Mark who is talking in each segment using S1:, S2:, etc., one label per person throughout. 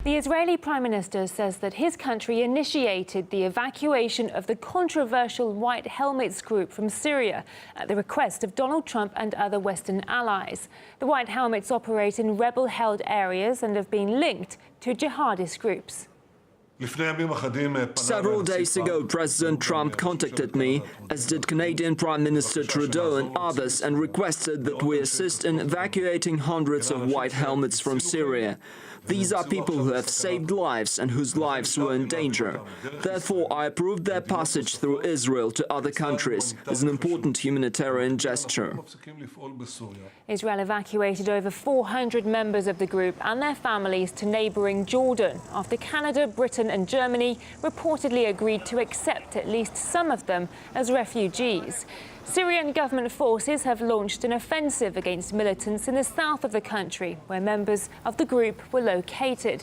S1: The Israeli Prime Minister says that his country initiated the evacuation of the controversial White Helmets group from Syria at the request of Donald Trump and other Western allies. The White Helmets operate in rebel-held areas and have been linked to jihadist groups.
S2: Several days ago, President Trump contacted me, as did Canadian Prime Minister Trudeau and others, and requested that we assist in evacuating hundreds of White Helmets from Syria. These are people who have saved lives and whose lives were in danger. Therefore, I approved their passage through Israel to other countries as an important humanitarian gesture.
S1: Israel evacuated over 400 members of the group and their families to neighbouring Jordan after Canada, Britain and Germany reportedly agreed to accept at least some of them as refugees. Syrian government forces have launched an offensive against militants in the south of the country, where members of the group were located.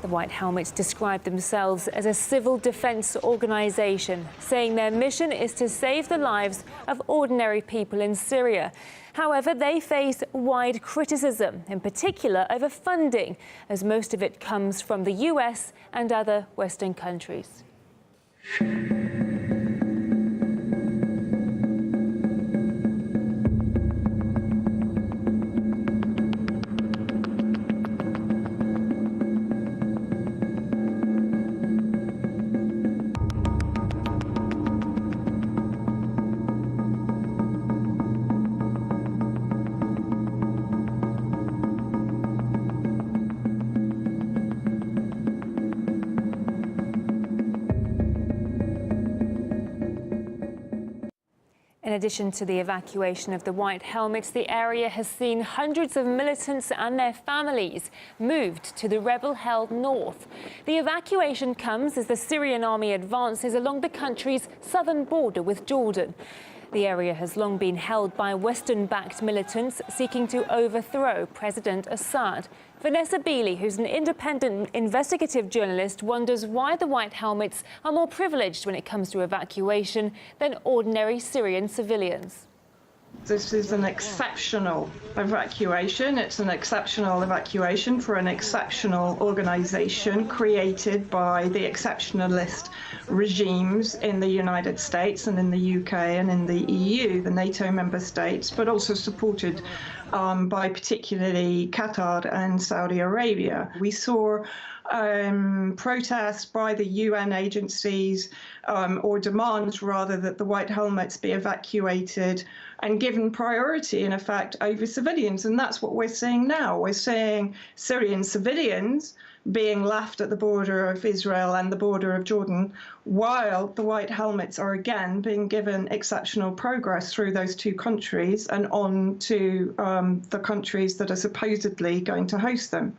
S1: The White Helmets describe themselves as a civil defense organization, saying their mission is to save the lives of ordinary people in Syria. However, they face wide criticism, in particular over funding, as most of it comes from the US and other Western countries. In addition to the evacuation of the White Helmets, the area has seen hundreds of militants and their families moved to the rebel-held north. The evacuation comes as the Syrian army advances along the country's southern border with Jordan. The area has long been held by Western-backed militants seeking to overthrow President Assad. Vanessa Beeley, who's an independent investigative journalist, wonders why the White Helmets are more privileged when it comes to evacuation than ordinary Syrian civilians.
S3: This is an exceptional evacuation. It's an exceptional evacuation for an exceptional organization created by the exceptionalist regimes in the United States and in the UK and in the EU, the NATO member states, but also supported by particularly Qatar and Saudi Arabia. We saw protests by the UN agencies, or demands rather, that the White Helmets be evacuated and given priority, in effect, over civilians. And that's what we're seeing now. We're seeing Syrian civilians being left at the border of Israel and the border of Jordan, while the White Helmets are again being given exceptional progress through those two countries and on to the countries that are supposedly going to host them.